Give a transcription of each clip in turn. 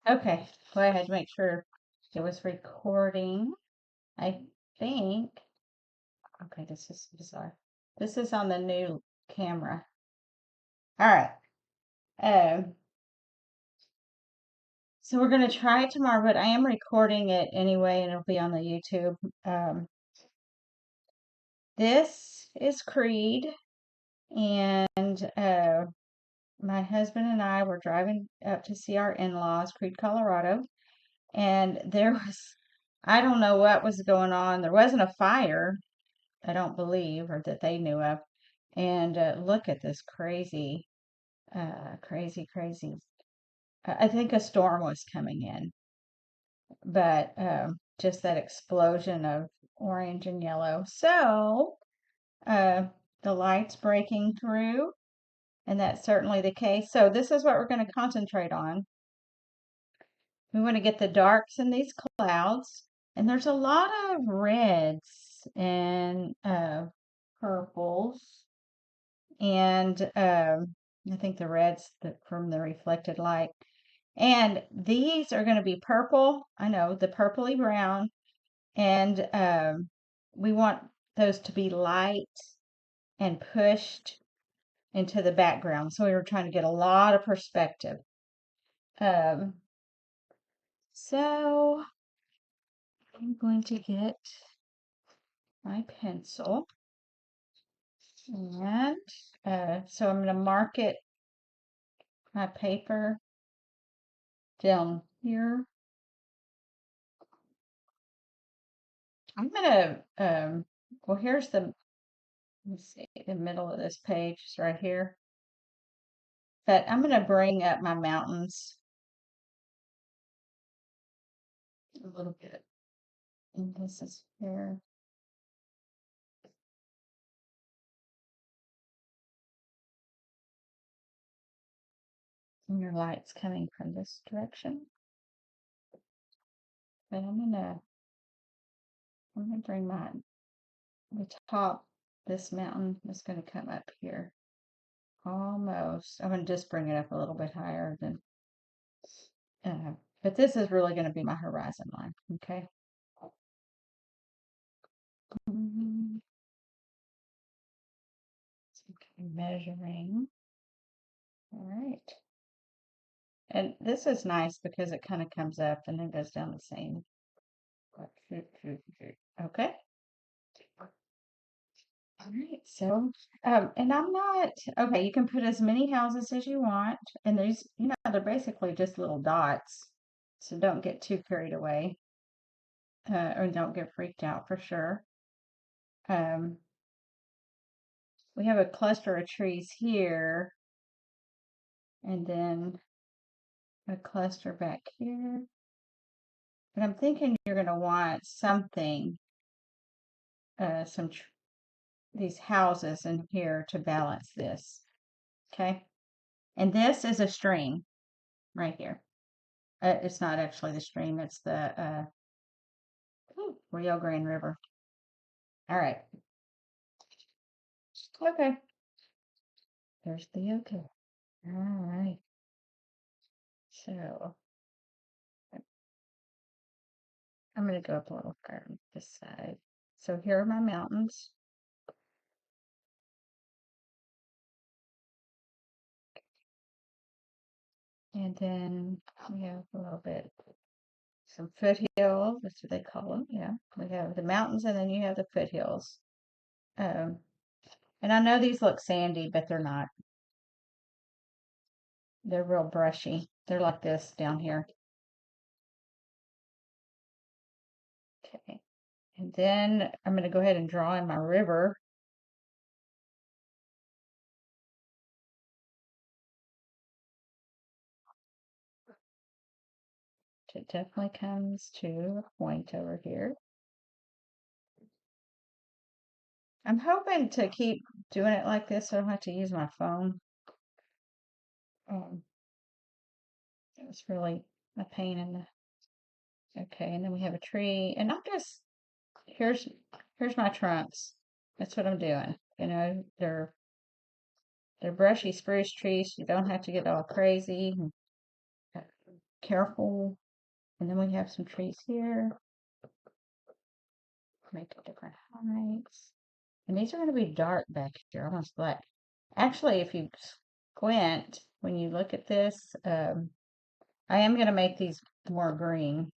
Okay, well, I had to make sure it was recording. I think. Okay, this is bizarre. This is on the new camera. All right. Um, so we're gonna try it tomorrow, but I am recording it anyway, and it'll be on the YouTube. Um, this is Creede, and my husband and I were driving up to see our in-laws, Creede, Colorado, and there was, I don't know what was going on. There wasn't a fire, I don't believe, or that they knew of. And look at this crazy. I think a storm was coming in, but just that explosion of orange and yellow. So uh, the light's breaking through, and that's certainly the case. So this is what we're going to concentrate on. We want to get the darks in these clouds, and there's a lot of reds and purples. And I think the reds from the reflected light. And these are going to be purple. I know, the purpley brown. And we want those to be light and pushed into the background. So we were trying to get a lot of perspective. Um, so I'm going to get my pencil. And so I'm going to mark it, my paper down here. I'm gonna, well, here's the, let's see, the middle of this page is right here. But I'm gonna bring up my mountains a little bit. And this is here. And your light's coming from this direction. But I'm gonna bring the top, this mountain is gonna come up here. Almost. I'm gonna just bring it up a little bit higher than, but this is really gonna be my horizon line, okay? Mhm. Okay, measuring. All right. And this is nice because it kind of comes up and then goes down the same. Okay. All right. So, and I'm not, okay, you can put as many houses as you want. And there's, they're basically just little dots. So don't get too carried away, or don't get freaked out for sure. Um, we have a cluster of trees here and then a cluster back here. But I'm thinking you're going to want something, some these houses in here to balance this. Okay. And this is a stream right here. It's not actually the stream, it's the Rio Grande River. All right. Okay. There's the okay. All right. So I'm going to go up a little further on this side. So here are my mountains. And then we have a little bit, some foothills, that's what they call them. Yeah. We have the mountains and then you have the foothills. Um, and I know these look sandy, but they're not. They're real brushy. They're like this down here. Okay. And then I'm going to go ahead and draw in my river. It definitely comes to a point over here. I'm hoping to keep doing it like this so I don't have to use my phone. Um, it's really a pain in the, okay, and then we have a tree. And I'm just, here's my trunks. That's what I'm doing. They're brushy spruce trees. You don't have to get all crazy. careful. And then we have some trees here. Make it different heights. And these are going to be dark back here, almost black. Actually, if you squint, when you look at this, I am going to make these more green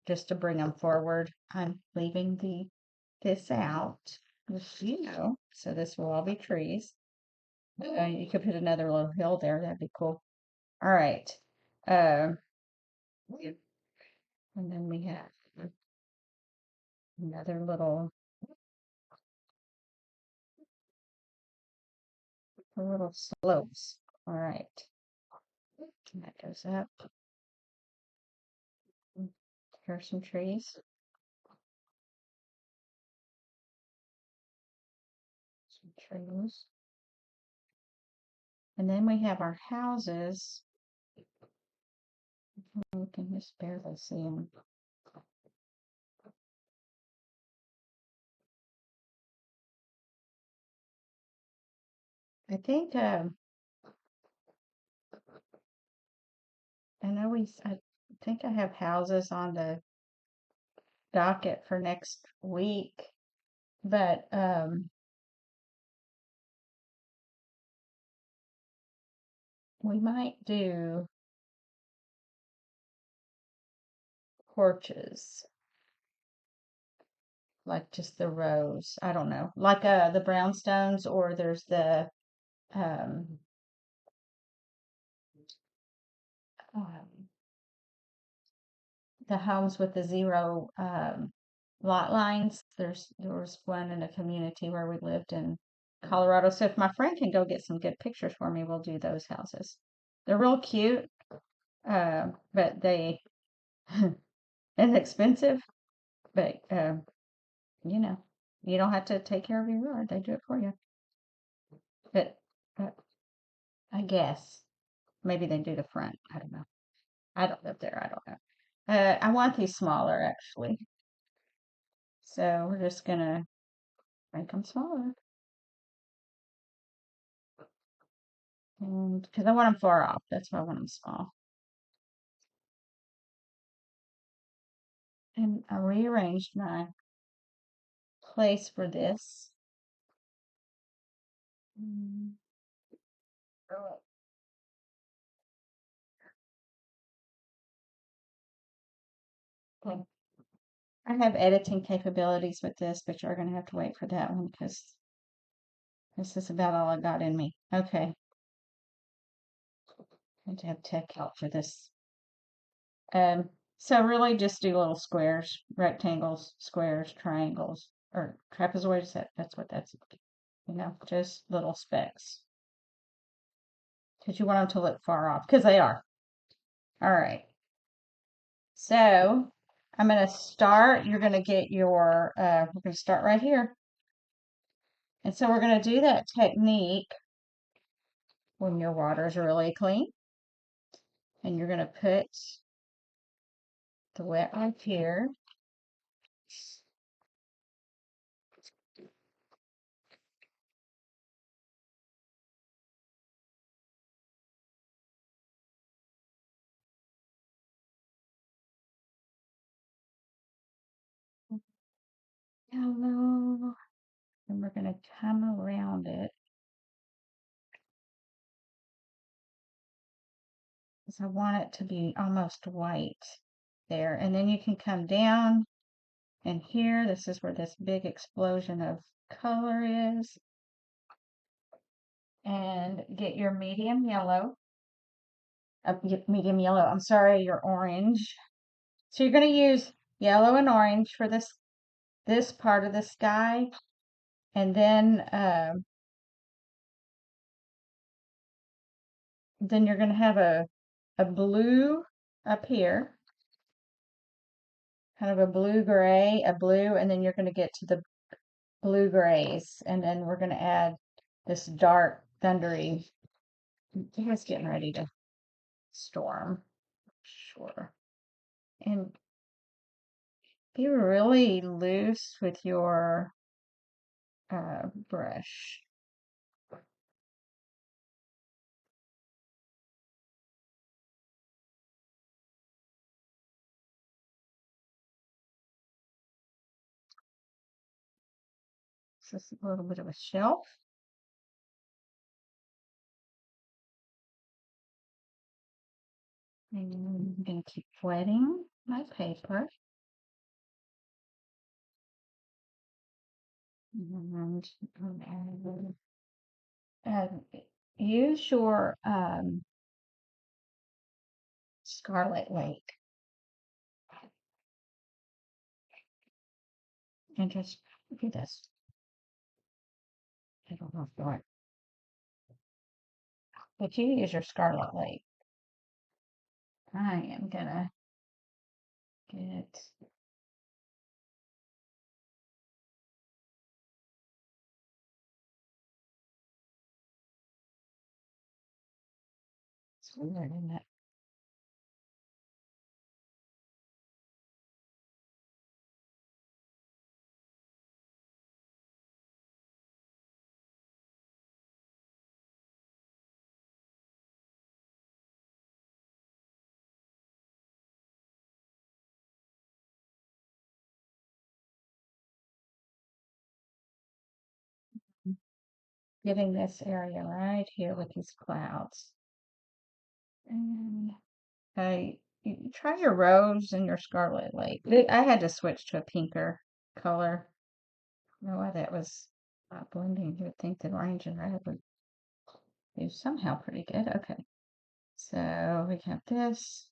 just to bring them forward. I'm leaving this out, just, so this will all be trees. You could put another little hill there. That'd be cool. All right. Um, and then we have another little slopes. All right. And that goes up. Here's some trees. Some trees. And then we have our houses. We can just barely see them. I think I think I have houses on the docket for next week, but we might do porches, like just the rows. I don't know, like the brownstones, or there's um, um the homes with the zero lot lines. There was one in a community where we lived in Colorado. So if my friend can go get some good pictures for me, we'll do those houses. They're real cute, but they inexpensive. But you know, you don't have to take care of your yard; they do it for you. But uh, I guess maybe they do the front. I don't know. I don't live there. I don't know. I want these smaller actually, so we're just gonna make them smaller. And because I want them far off, that's why I want them small. And I rearranged my place for this. Mm, oh, okay. I have editing capabilities with this, but you're going to have to wait for that one because this is about all I got in me. Okay, I had to have tech help for this. So really just do little squares, rectangles, squares, triangles, or trapezoids. That's what that's, just little specks. Because you want them to look far off, because they are. All right. So I'm going to start. You're going to get we're going to start right here. And so we're going to do that technique when your water is really clean. And you're going to put the wet right here. Yellow. And we're going to come around it. Because I want it to be almost white there. And then you can come down. And here, this is where this big explosion of color is. And get your medium yellow. Medium yellow, I'm sorry, your orange. So you're going to use yellow and orange for this part of the sky. And then you're going to have a blue up here. Kind of a blue gray, a blue, and then you're going to get to the blue grays. And then we're going to add this dark thundery. It's getting ready to storm. Sure. And be really loose with your brush. This is a little bit of a shelf. And I'm going to keep wetting my paper. And uh, use your Scarlet Lake and just look at this. I don't know if you want, but you use your Scarlet Lake. I am gonna get it's weird, isn't it? Getting this area right here with these clouds. And try your rose and your Scarlet Lake. I had to switch to a pinker color. I don't know why that was not blending. You would think that orange and red would do somehow pretty good. Okay. So we have this.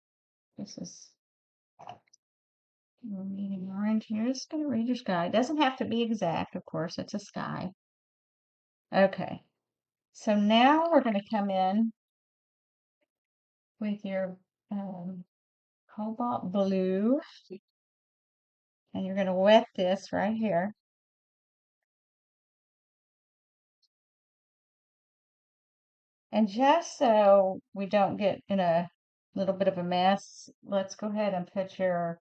This is medium orange here. Just going to read your sky. It doesn't have to be exact, of course. It's a sky. Okay. So now we're going to come in with your cobalt blue. And you're going to wet this right here. And just so we don't get in a little bit of a mess, let's go ahead and put your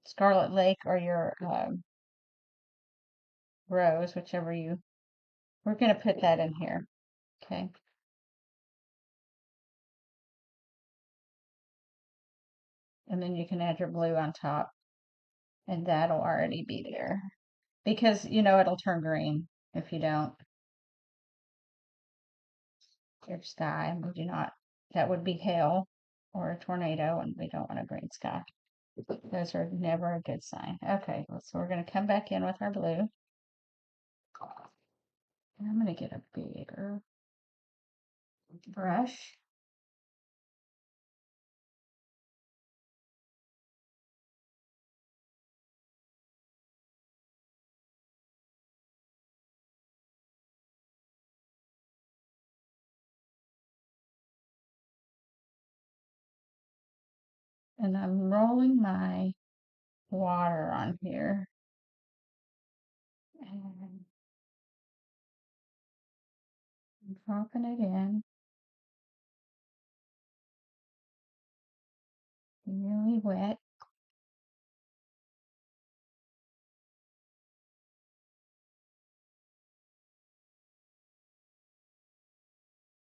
Scarlet Lake or your rose, whichever we're going to put that in here. Okay. And then you can add your blue on top, and that'll already be there. Because, it'll turn green if you don't. Your sky, we do not, that would be hail or a tornado, and we don't want a green sky. Those are never a good sign. Okay, so we're going to come back in with our blue. And I'm going to get a bigger brush. And I'm rolling my water on here. And I'm dropping it in. Really wet.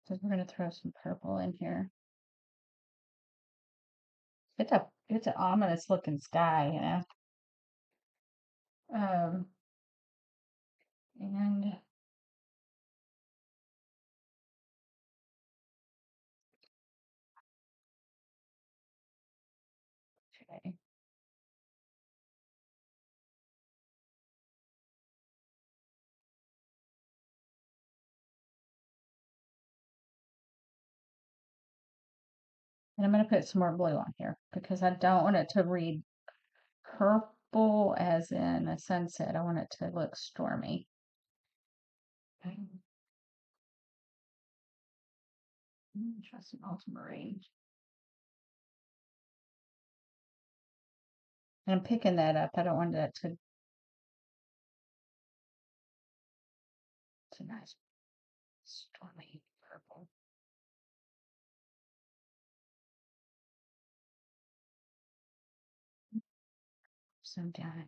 So we're going to throw some purple in here. It's an ominous looking sky, and okay. And I'm going to put some more blue on here because I don't want it to read purple as in a sunset. I want it to look stormy. Okay. Try some ultramarine. And I'm picking that up. I don't want that to. It's a nice stormy purple. Some down in